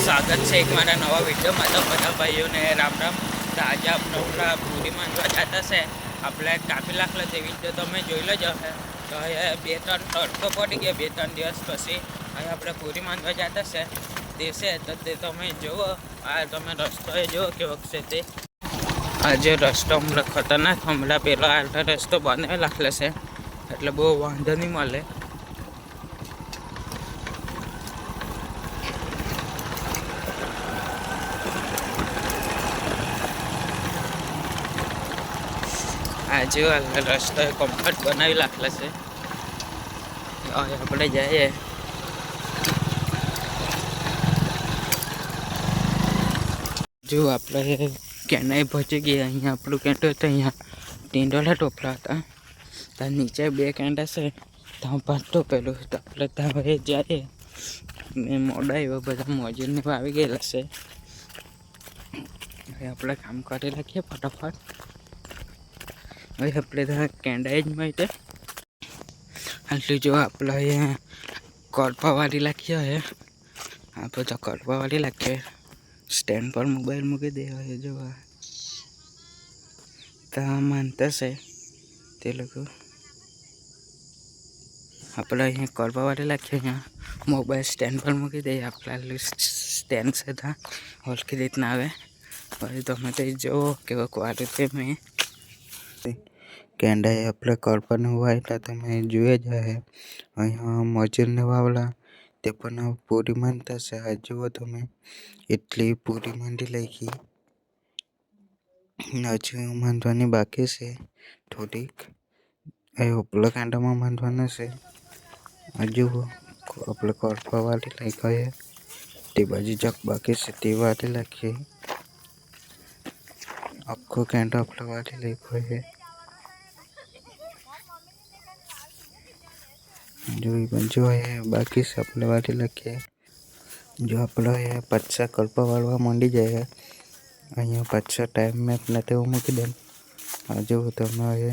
સ્વાગત છે એક મારા નવા વિડીયોમાં। તો બધા ભાઈઓને રામ રામ। તો આજે આપણે પૂરી માંગવા જતા છે આપણે કાપી લાખલો તે વિડીયો તમે જોઈ લેજો હે। તો અહીંયા 2-3 તડકો પડી ગયા 2-3 દિવસ પછી અહીંયા આપણે પૂરી માંગવા જતા છે તે છે તો તે તમે જુઓ। આ તમે રસ્તો એ જુઓ કેવો છે તે। આજે રસ્તો હમણાં ખતરનાક હમણાં પેલો આટલો રસ્તો બનાવી લાખલો છે એટલે બહુ વાંધો નહીં મળે। આજે રસ્તો કમ્ફર્ટ બનાવી લાખલા છે આપણે જઈએ। જો આપણે કેનાઈ પહોંચી ગયા। અહીંયા આપણું કેન્ટો હતો, અહીંયા ટીંડોળા ટોપલા હતા, ત્યાં નીચે 2 કેન્ડા છે, ત્યાં પાછો પેલું તો આપણે ત્યાં જઈએ। મેં મોડા એવા બધા મોજૂરને આવી ગયેલા છે। હવે આપણે કામ કરી રાખીએ ફટાફટ। હવે આપણે ત્યાં કેન્ડા જ મળે આટલું જો આપણે અહીંયા કોરપાવાળી લાખીએ। હવે આપણે તો કોરપાવાળી લાખીએ। સ્ટેન્ડ પર મોબાઈલ મૂકી દેવા જોવા ત્યાં માનતા છે તે લોકો। આપણે અહીંયા કોરપાવાળી લાખીએ, અહીંયા મોબાઈલ સ્ટેન્ડ પર મૂકી દઈએ। આપણે સ્ટેન્ડ છે ત્યાં હલકી રીતના આવે। હવે તમે તો જુઓ કેવો ક્વાલિટી છે। મેં કેન્ડાએ આપણે કોરપાને વાવેલા તમે જોઈ જ હશે। અહીંયા મજૂરને વાવેલા તે પણ પૂરી માનતા છે। આ જુઓ તમે એટલી પૂરી માંડી લાગી, હજુ માંડવાની બાકી છે થોડીક। એ ઉપલા કાંડામાં માંડવાના છે। હજુ આપણે કોરપા વાળી લાગીએ તે બાજુ ચક બાકી છે તે વાળી લાગીએ। આખો કેન્ડો આપણે વાળી લાગ્યો છે। જો બાકી છે આપણે વાળી લાગીએ। જો આપણે પાછા કલ્પા વાળવા માંડી જાય, અહીંયા પાછા ટાઈમ મેપ ને તેવું મૂકી દે। હજુ તમે